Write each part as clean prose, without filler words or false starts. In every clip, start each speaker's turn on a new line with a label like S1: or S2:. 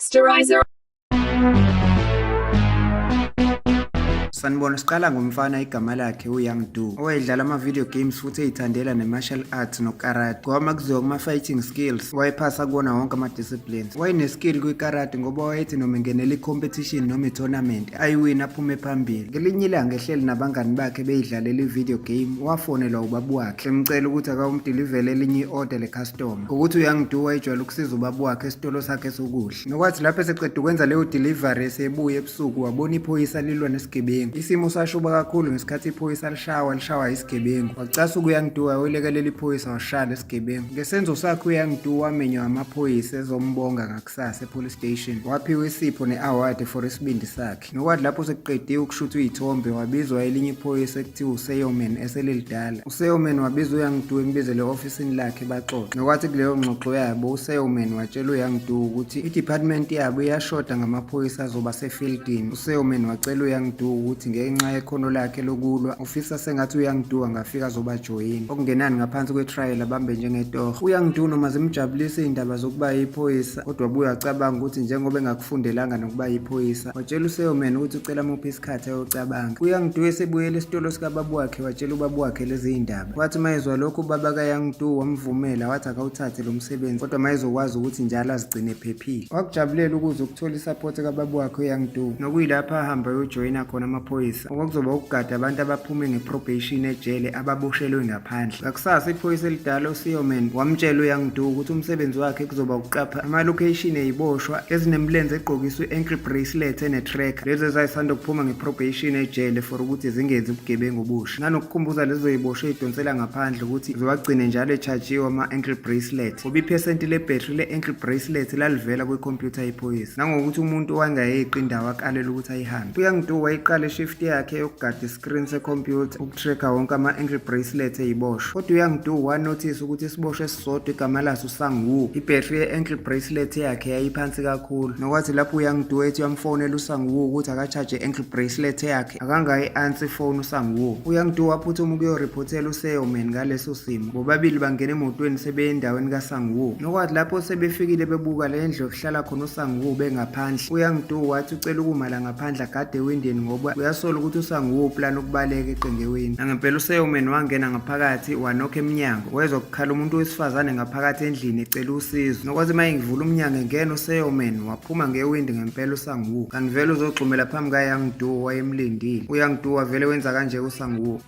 S1: Masterizer.
S2: Sanibona, siqala ngomfana igama lakhe uYoung Do owayedlala ama-video games futhi eyithandela ne-martial arts no-karate. Ngoba kuziwa kuma-fighting skills wayephasa kuwona wonke ama-disciplines. Wayene-skill kwi-karate ngoba wayethi noma engenela i-competition noma i-tournament ayiwina aphume phambili. Ngelinye ilanga ehleli nabangani bakhe beyidlalela i-video game wafonelwa ubaba wakhe emcela ukuthi akawumdelivele elinye i-order le-customer. Ngokuthi uYoung Do wayejwayele ukusiza ubaba wakhe esitolo sakhe sokudla. Nokwathi lapho eseqeda ukwenza leyo delivery esebuya ebusuku wabona iphoyisa lilwa nesigebengu. Isimo sashuba kakhulu ngesikhathi iphoyisa lishawa isigebengu. Wacasa uYoung Do wayolekelela iphoyisa washaya lesigebengu. Ngesenzo sakhe uYoung Do wamenywa amaphoyisa ezombonga ngakusasa epolice station. Waphiwa isipho ne-award for isibindi sakhe. Nokwathi lapho sekuqediwe ukushutha izithombe wabizwa elinye iphoyisa ekuthiwa uSeoman eselilidala. uSeoman wabiza uYoung Do embizele ofisini lakhe baxoxe. Nokwathi kuleyo ngxoxo yabo uSeoman watshela uYoung Do ukuthi i-department yabo iyashoda ngamaphoyisa azoba sefieldini. uSeoman wacela uYoung Do ukuthi ngenxa yekhono lakhe lokulwa ufisa sengathi uYoung Do angafika azobajoyina okungenani ngaphansi kwe-trial abambe njengetoho. uYoung Do noma zimjabulisa iy'ndaba zokuba yiphoyisa kodwa wabuye wacabanga ukuthi njengoba engakufundelanga nokuba yiphoyisa watshela uSeoman ukuthi ucela amuphe isikhathi ayocabanga. uYoung Do esebuyela esitolo sikababa wakhe watshela ubaba wakhe lezi iy'ndaba. Kwathi mayezwa lokhu ubaba kaYoung Do wamvumela wathi akawuthathe lo msebenzi kodwa mayezokwazi ukuthi njalo azigcine ephephile. Wakujabulela ukuze ukuthola isapoti kababa wakhe uYoung Do nokuyilapho ahamba ayojoyina khona amaphoyisa okwakuzoba ukugada abantu abaphume ngeprobation ejele ababoshelwe ngaphandle. Ngakusasa iphoyisa elidala uSeoman wamtshela uYoung Do ukuthi umsebenzi wakhe kuzoba ukuqapha ama-location eyiboshwa ezinemlenze egqokiswe i-ankle bracelet ene-tracker lezi ezayisanda ukuphuma ngeprobation ejele for ukuthi zingenzi ubugebengu obusha. Nanokukhumbuza lezo yiboshwa ey'donsela ngaphandle ukuthi ziwagcine njalo echajiwe ama-ankle bracelet ngoba iphesenti lebhetri le-ankle bracelet lalivela kwikhompyutha yephoyisa nangokuthi umuntu wangayeqi indawo akalela ukuthi ayihambe. uYoung Do wayiqala ishift yakhe yokugada iscreen sekhompyutha ukutracker wonke ama-ankle bracelet eyiboshwa. Kodwa uYoung Do wanothisa ukuthi isiboshwa esisodwa igama laso uSang-woo ibhetri ye-ankle bracelet yakhe yayiphansi kakhulu. Nokwathi lapho uYoung Do ethi uyamfonela uSang-woo ukuthi akachaje i-ankle bracelet yakhe akangayi-answer ifone uSang-woo. uYoung Do waphuthuma ukuyoripothela uSeoman ngaleso simo. Bobabili bangena emotweni sebeye endaweni kaSang-woo. Nokwathi lapho sebefikile bebuka le ndlu yokuhlala khona uSang-woo bengaphandle uYoung Do wathi ucela ukuma la ngaphandle agade ewindini ngoba uyasola ukuthi uSang-Woo plan ukubaleka eqengeweni. Nangempela uSeoman wangena ngaphakathi wanokha emnyango wezwa kukhala umuntu wesifazane ngaphakathi endlini ecela usizo. Nokwathi mayengivula umnyango engena uSeoman waphuma ngewindi ngempela uSang-Woo kanti vele uzogxumela phambi kaYoung Do wayemlindile. uYoung Do wavele wenza kanje uSang-Woo.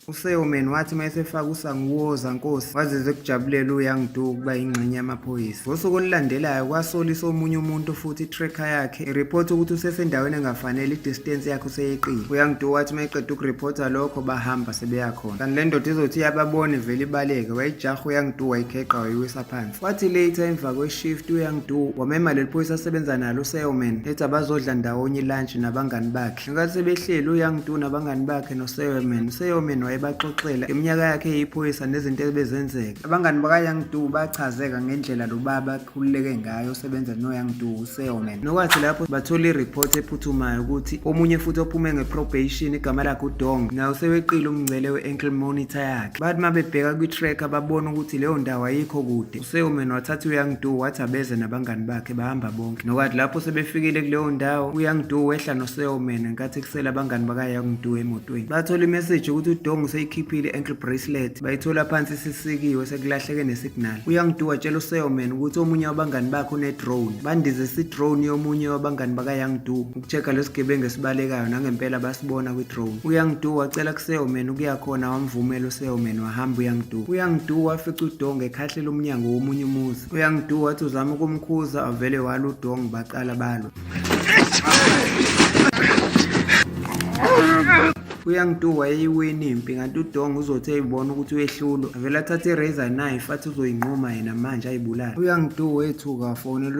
S2: uSeoman wathi mayesefaka uSang-Woo zankosi wazizwe kujabulela uYoung Do ukuba ingxenye yamaphoyisa. Ngosuku olulandelayo kwasolisa omunye umuntu futhi i-tracker yakhe iripota ukuthi usesendaweni engafanele i-distance yakhe useyeqile. uYoung Do wathi mayeqeda ukuripota lokho bahamba sebeyakhona kanti le ndoda izothi iyababone vele ibaleke wayijaha uYoung Do wayigeqa wayiwisa phansi. Kwathi later emva kweshift uYoung Do wamema leli phoyisa asebenza nalo uSeoman ethi abazodla ndawonye ilunch nabangani bakhe. Ngenkathi sebehleli uYoung Do nabangani bakhe uSeoman baxoxela iminyaka yakhe eyiphoyisa nezinto ebezenzeka. Abangani bakaYoung Do bachazeka ngendlela lo baba akhululeke ngayo osebenza noYoung Do uSeoman. Nokwathi lapho bathola ireport ephuthumayo ukuthi omunye futhi ophume ngeprobation igama lakhe uDong naye useweqile umngcele we-ankle monitor yakhe. Bathi mabebheka kwi-tracker babona ukuthi leyo ndawo ayikho kude. uSeoman wathatha uYoung Do wathi abeze nabangani bakhe bahamba bonke. Nokwathi lapho sebefikile kuleyo ndawo uYoung Do wehla noSeoman ngenkathi kusela abangani bakaYoung Do emotweni. Bathola imessage ukuthi uDong useyikhiphile i-ankle bracelet bayithola phansi isisikiwe sekulahleke nesignal. uYoung Do watshela uSeoman ukuthi omunye wabangani bakhe une-drone bandizisa i-drone yomunye wabangani bakaYoung Do ukuchecka lesigebengu esibalekayo nangempela basibona kwi-drone. uYoung Do wacela kuSeoman ukuya khona wamvumela uSeoman wahamba uYoung Do. uYoung Do wafica uDong ekhahlela umnyango womunye umuzi. uYoung Do wathi uzama ukumkhuza wavele wala uDong baqala balwa. uYoung Do wayeyiwina impi kanti uDong uzothi eyibona ukuthi uyehlulwa avele athathe i-razor knife athi uzoyinquma yena manje ayibulala. uYoung Do wethuka wafonela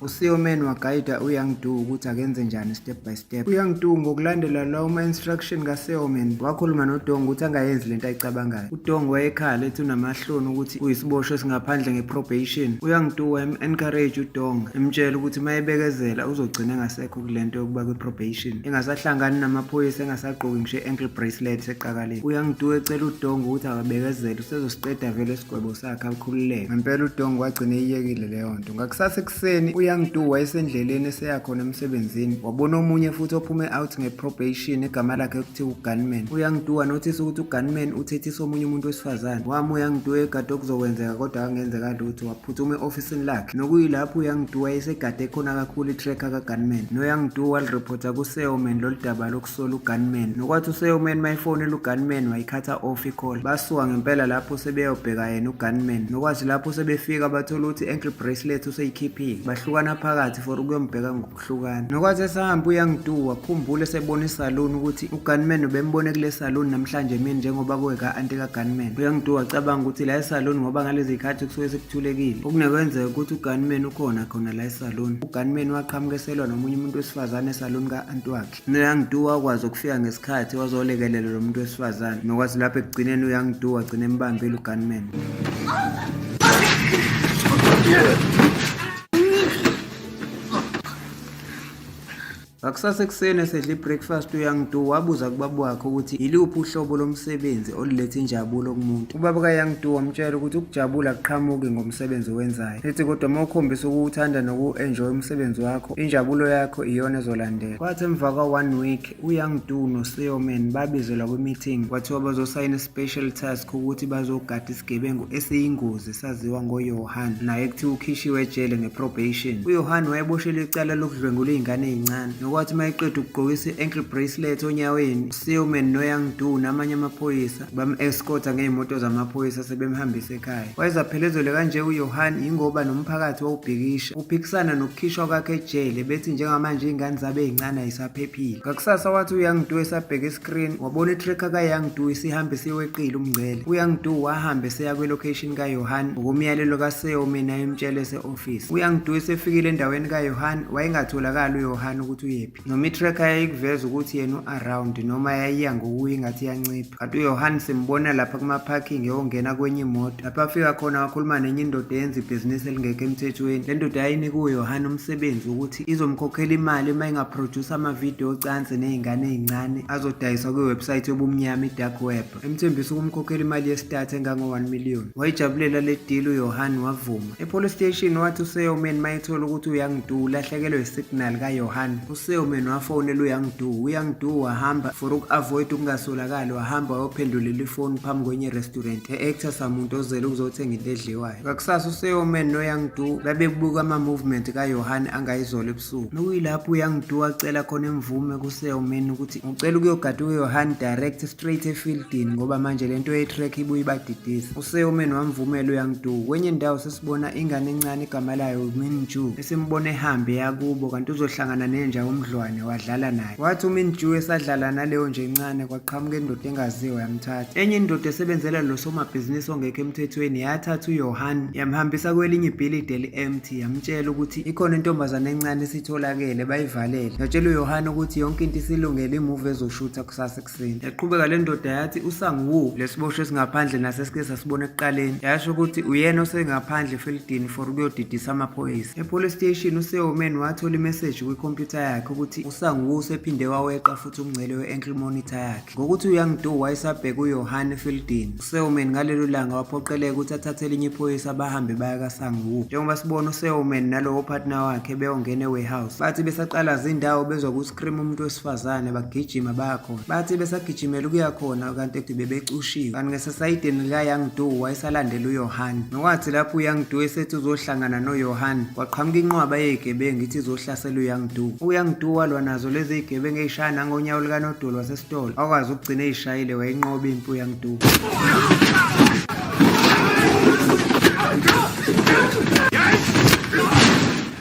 S2: uSeoman wagayida uYoung Do ukuthi akenze njani step by step. uYoung Do ngokulandela lawo ma-instruction kaSeoman wakhuluma noDong ukuthi angayenzi lento ayicabangayo. uDong wayekhala ethi unamahloni ukuthi uyisiboshwa esingaphandle ngeprobation. uYoung Do wayem-encourage uDong emtshela ukuthi mayebekezela uzogcina engasekho kulento yokuba kwi-probation engasahlangani namaphoyisa engasagqoki ngisho eboshe ankle bracelet eqakaleni. uYoung Du ecela uDongo ukuthi akabekezele usezosiqeda vele isigwebo sakhe akhululeke. Ngempela uDongo wagcina eyiyekile leyo nto. Ngakusasa ekuseni uYoung Du wayesendleleni eseya khona emsebenzini wabona omunye futhi ophume out ngeprobation egama lakhe kuthiwa uGunman. uYoung Du wanothisa ukuthi uGunman uthethisa omunye umuntu wesifazane. Wama uYoung Du egade okuzokwenzeka kodwa angenzeka lutho waphuthuma e-ofisini lakhe. Nokuyilapho uYoung Du wayesegade khona kakhulu i-tracker kaGunman. noYoung Du walireporta kuSeoman lolu daba lokusola uGunman. Nokwathi uSeoman mayifonela uGunman wayikhatha off i-call. Basuka ngempela lapho sebeyobheka yena uGunman. Nokwathi lapho sebefika bathola ukuthi ankle bracelet useyikhiphile. Bahlukana phakathi for ukuyombheka ngokuhlukana. Nokwathi esahamba uYoung Du wakhumbula esebona isalon ukuthi uGunman ubembone kule salon namhlanje emini njengoba kuweka anti kaGunman. uYoung Du wacabanga ukuthi la esalon ngoba ngalezi zikhathi kusuke sekuthulekile okunekwenzeka ukuthi uGunman khona la esalon. uGunman waqhamukeselwa nomunye umuntu wesifazane esalon ka-anti wakhe. noYoung Du wakwazi ukufika ngesikhathi wazolekelela lo muntu wesifazane. Nokwathi lapho ekugcineni uYoung Du wagcina embambile uGunman. Ngakusasa ekuseni esedla i-breakfast uYoung Du wabuza kubaba wakhe ukuthi iluphi uhlobo lomsebenzi oluletha injabulo kumuntu. ubaba kaYoung Du wamtshela ukuthi ukujabula kuqhamuki ngomsebenzi owenzayo, ethi kodwa uma ukhombisa ukuwuthanda noku-enjoy umsebenzi wakho injabulo yakho iyona ezolandela. Kwathi emva kwa-1 week uYoung Du noSeoman babizelwa kwi-meeting kwathiwa bazosayina i-special task ukuthi bazogada isigebengu esiyingozi saziwa ngoJohan naye kuthiwa ukhishiwe ejele ngeprobation. uJohan wayeboshelwe icala lokudlwengula iy'ngane ey'ncane. Nokwathi mayeqeda ukugqokisa i-ankle bracelet onyaweni uSeoman noYoung Du namanye amaphoyisa bam-escorta ngey'moto zamaphoyisa sebemhambisa ekhaya. Wayezaphelezelwe kanje uJohan yingoba nomphakathi wawubhikisha uphikisana nokukhishwa kwakhe ejele bethi njengamanje iy'ngane zabo ey'ncane ayisaphephile. Ngakusasa wathi uYoung Du esabheka iscreen wabona i-tracker kaYoung Du isihamba isiweqile umngcele. uYoung Du wahamba eseya kwi-location kaJohan ngokomyalelo kaSeoman ayemtshele ese-office. uYoung Du esefikile endaweni kaJohan wayengatholakali uJohan ukuthi noma i-tracker yayikuveza ukuthi yena u-around noma yayiya ngokuya ingathi iyancipha. Kanti uJohan simbona lapha kuma-parking eyongena kwenye imoto. Lapho afika khona wakhuluma nenye indoda eyenza ibhizinisi elingekho emthethweni. Le ndoda yayinika uJohan umsebenzi ukuthi izomkhokhela imali uma ingaproduce amavidiyo ocansi ney'ngane ey'ncane azodayiswa kwiwebsite yobumnyama i-dark web. Emthembisa ukumkhokhela imali yesithathu engango-1 million. Wayijabulela le deal uJohan wavuma. E-police station wathi uSeoman mayethola ukuthi uYoung Du ulahlekelwe isignal kaJohan. uSeoman wafonela uYoung Du. uYoung Du wahamba for uku-avoid ukungasolakali wahamba wayophendulela ifoni phambi kwenye restaurant e-actor samuntu ozele ukuzothenga into edliwayo. Ngakusasa uSeoman noYoung Du babebuka ama-movement kaJohan angayizolo ebusuku. Nokuyilapho uYoung Du wacela khona imvume kuSeoman ukuthi ucela ukuyogada uJohan direct straight efieldini ngoba manje lento ye-track ibuye ibadidisa. uSeoman wamvumela uYoung Du. Kwenye indawo sesibona ingane encane igama layo uMinju esimbona ehambe yakubo kanti uzohlangana nenja umdlwane wadlala naye. Wathi uMinju esadlala naleyo nje encane kwaqhamuka indoda engaziwa yamthatha. Enye indoda esebenzela lo somabhizinisi ongekho emthethweni yathatha uJohan yamhambisa kwelinye ibhilidi eli-empty yamtshela ukuthi ikhona intombazane encane esitholakele bayivalele. Yatshela uJohan ukuthi yonke into isilungele imuvi ezoshutha kusasa ekuseni. Yaqhubeka le ndoda yathi uSangwoo lesiboshwe esingaphandle nasesike sasibona ekuqaleni yasho ukuthi uyena osengaphandle efieldini for ukuyodidisa amaphoyisa. E-police station uSeoman wathola imessage kwikhompyutha yakhe ukuthi uSangwoo usephinde waweqa futhi umngcele we-ankle monitor yakhe. Ngokuthi uYoung Du wayesabheka uJohan efieldini uSeoman ngalelo langa waphoqeleka ukuthi athathe elinye iphoyisa bahambe baya kaSangwoo. Njengoba sibona uSeoman nalowo partner wakhe beyongena e-warehouse. Bathi besaqala indawo bezwa ku-scream umuntu wesifazane bagijima bayakhona. Bathi besagijimela ukuya khona kanti ekade bebecushiwe. Kanti ngesasayidini likaYoung Du wayesalandela uJohan. Nokwathi lapho uYoung Du esethi uzohlangana noJohan kwaqhamuka inqwaba yezigebengu ithi izohlasela uYoung Du. uYoung Du walwa nazo lezi zigebengu ey'shaya nangonyawo likanodoli wasesitolo. Wakwazi ukugcina ey'shayile wayinqoba impi uYoung Du.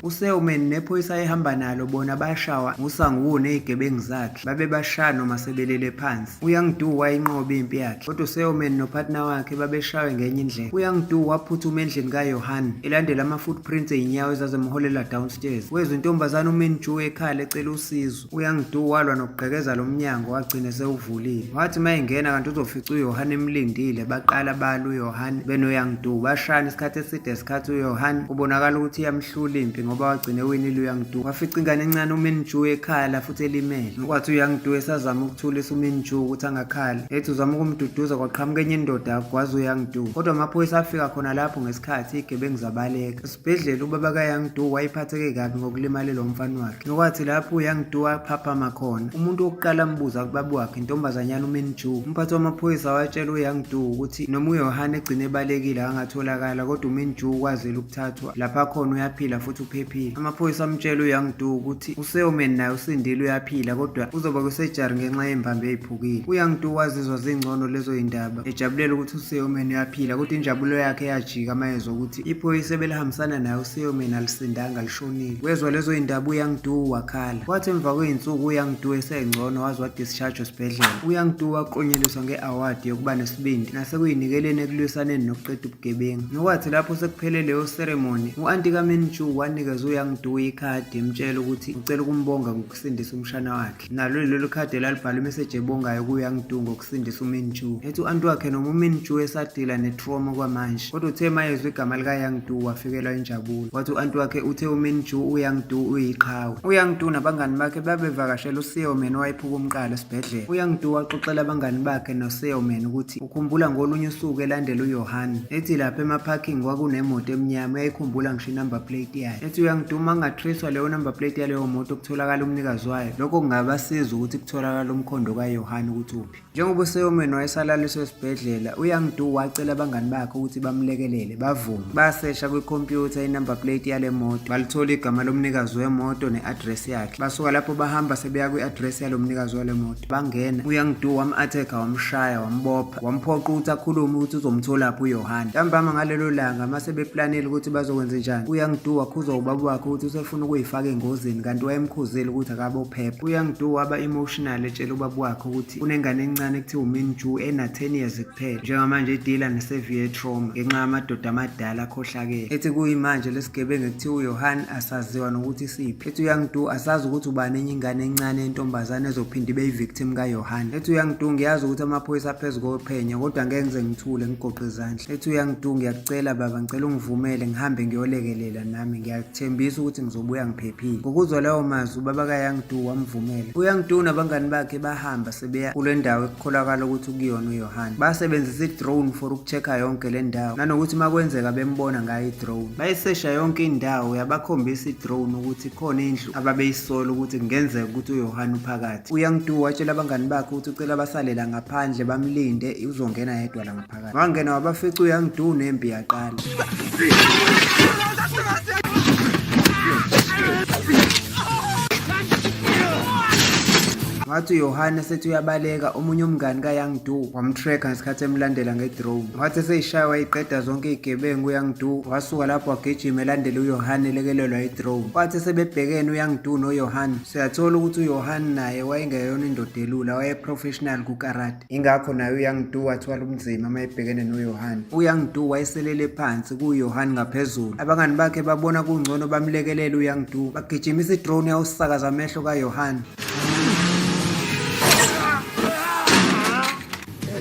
S2: uSeoman nephoyisa ayehamba nalo bona bashawa nguSangwoo nezigebengu zakhe babe bashaya noma sebelele phansi. uYoung Du wayinqoba impi yakhe kodwa uSeoman nopartner wakhe babeshawe ngenye indlela. uYoung Du waphuthuma endlini kaJohan elandela ama-footprints ey'nyawo ezazimholela downstairs. Wezwa intombazane uMinju ekhala ecela usizo. uYoung Du walwa nokugqekeza lo mnyango wagcina sewuvulile. Wathi mayengena kanti uzofica uJohan emlindile baqala bala uJohan benoYoung Du bashayana isikhathi eside esikhathi uJohan ubonakala ukuthi iyamhlula impi ngoba wagcine ewinile uYoung Du. Wafica ingane encane uMinju ekhala futhi elimele. Nokwathi uYoung Du esazama ukuthulisa uMinju ukuthi angakhali, ethi uzama ukumduduza kwaqhamuka enye indoda yagwaza uYoung Du. Kodwa amaphoyisa afika khona lapho ngesikhathi igebengu zabaleka. Esibhedlela ubaba kaYoung Du wayephatheke kabi ngokulimalela umfana wakhe. Nokwathi lapho uYoung Du waphaphama khona, umuntu wokuqala ambuza kubaba wakhe intombazanyana uMinju. Umphathi wamaphoyisa watshela uYoung Du ukuthi noma uYohan egcine ebalekile angatholakala, kodwa uMinju ukwazile ukuthathwa lapha khona uyaphila futhi uphephile. Amaphoyisa amtshela uYoung Du ukuthi uSeoman naye usindile uyaphila, kodwa uzoba kusejari ngenxa yembambe eziphukile. uYoung Du wazizwa zingcono lezo indaba, ejabulela ukuthi uSeoman uyaphila, kodwa injabulo yakhe yajika mayezwa ukuthi iphoyisa ebelihambisana naye uSeoman alisindanga lishonile. Wezwa lezo indaba uYoung Du wakhala. Kwathi emva kwey'nsuku uYoung Du esengcono waze wadischarge esibhedlela. uYoung Du waqonyeliswa nge-award yokuba nesibindi nasekuyinikeleni ekulwisaneni nokuqeda ubugebengu. Nokwathi lapho sekuphele leyo ceremony, u-anti kaMinju wanikeza uYoung Du ikhadi emtshela ukuthi ucela ukumbonga ngokusindisa umshana wakhe. Nalo lelo khadi lalibhala imeseji ebongayo kuYoung Du ngokusindisa uMinju. Ethi u-anti wakhe noma uMinju esadila netrauma kwamanje, kodwa uthe mayezwa igama likaYoung Du wafikelwa injabulo. Wathi u-anti wakhe uthe uMinju uYoung Du uyiqhawe. uYoung Du nabangani bakhe babevakashela uSeoman owayephuka umqala esibhedlela. uYoung Du waxoxela abangani bakhe noSeoman ukuthi ukhumbula ngolunye usuku elandela uYohan. Ethi lapha emaparking kwakunemoto emnyama eyayikhumbula ngisho inumber plate yayo. Ethi uYoung Du mangatriswa leyo number plate yaleyo moto kutholakala umnikazi wayo, lokho kungabasiza ukuthi kutholakala umkhondo kaYohan ukuthi uphi. Njengoba uSeoman wayesalaliswa esibhedlela, uYoung Du wacela abangani bakhe ukuthi bamlekelele, bavuma. Basesha kwikhompyutha inumber plate yale moto, balithola igama lomnikazi wemoto ne-address yakhe. Basuka lapho bahamba sebeya kwi-address yalo mnikazi wale moto. Bangena, uYoung Du wam-atheka, wamshaya, wambopha, wamphoqa ukuthi akhulume ukuthi uzomtholaphi uYohan. Ntambama ngalelo langa mase beplanile ukuthi bazokwenza njani, uYoung Du wakhuzwa ubaba wakhe ukuthi usefuna ukuyifaka engozini, kanti wayemkhuzile ukuthi akabe uphepha. uYoung Du waba emotional etshela ubaba wakhe ukuthi unengane encane ekuthiwa uMinju ena 10 years kuphela, njengamanje edila ne-severe trauma ngenxa yamadoda amadala akhohlakele. Ethi kuyimanje lesigebengu ekuthiwa uYohan asaziwa nokuthi siphi. Ethi uYoung Du asazi ukuthi ubani enye ingane encane yentombazane ezophinda ibe yi-victim kaYohan. Ethi uYoung Du ngiyazi ukuthi amaphoyisa aphezu kophenya, kodwa ngeke ngize ngithule ngigoqe izandla. Ethi uYoung Du ngiyakucela baba, ngicela ungivumele ngihambe ngiyolekelela nami, ngiyakuthembisa ukuthi ngizobuya ngiphephile. Ngokuzwa lawo mazwi ubaba kaYoung Du wamvumela. uYoung Du nabangani bakhe bahamba sebeya kule ndawo ekukholakala ukuthi kuyona uYohan. Basebenzisa i-drone for ukuchecka yonke le ndawo, nanokuthi makwenzeka bembona ngayo i-drone. Bayisesha yonke indawo, yabakhombisa i-drone ukuthi khona indlu ababeyisola ukuthi kungenzeka ukuthi uYohan uphakathi. uYoung Du watshela abangani bakhe ukuthi ucela basalela ngaphandle bamlinde, uzongena yedwa la ngaphakathi. Wangena wabafica uYoung Du nempi yaqala. Wathi uYohan esethi uyabaleka, omunye umngani kaYoung Du wamtracker ngesikhathi emlandela ngedrone. Wathi eseyishaya wayiqeda zonke igebengu uYoung Du wasuka lapho wagijima elandela uYohan elekelelwa idrone. Wathi sebebhekene uYoung Du noYohan, siyathola ukuthi uYohan naye wayengeyona indoda elula, wayeprofessional kukarate, ingakho naye uYoung Du wathwala ubunzima mayebhekene noYohan. uYoung Du wayeselele phansi kuYohan ngaphezulu. Abangani bakhe babona kungcono bamlekelele uYoung Du, bagijimisa idrone yawusakaza amehlo kaYohan.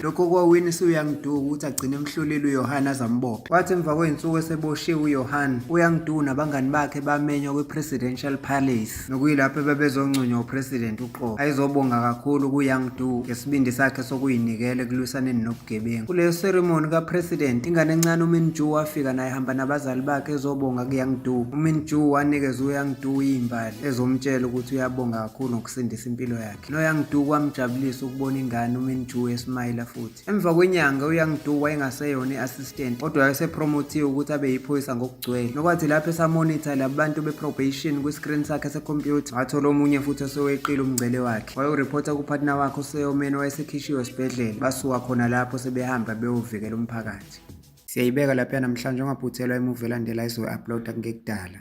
S2: Lokho kwawinisa uYoung Du ukuthi agcine emhlulile uYohan azambopha. Wathi emva kwey'nsuku eseboshiwe uYohan, uYoung Du nabangani bakhe bamenywa kwi-Presidential Palace, nokuyilapho bebezongconywa uPresident uqobo. Ayizobonga kakhulu kuYoung Du ngesibindi sakhe sokuyinikela ekulwisaneni nobugebengu. Kuleyo ceremony kaPresident, ingane encane uMinju wafika naye hamba nabazali bakhe ezobonga kuYoung Du. uMinju wanikeza uYoung Du imbali ezomtshela ukuthi uyabonga kakhulu ngokusindisa impilo yakhe. noYoung Du kwamjabulisa ukubona ingane uMinju esmayila futhi. Emva kwenyanga uYoung Du wayengaseyona i-assistant, kodwa wayesepromothiwe ukuthi abe yiphoyisa ngokugcwele. Nokwathi lapho esamonitha labantu beprobation kwi-screen sakhe sekhompyutha, wathola omunye futhi oseweqile umngcele wakhe. Wayoripota kupartner wakhe uSeoman owayesekhishiwe esibhedlela. Basuka khona lapho sebehamba beyovikela umphakathi. Siyayibeka lapha namhlanje, ungaphuthelwa imuvi elandelayo izo-uploada ngekudala.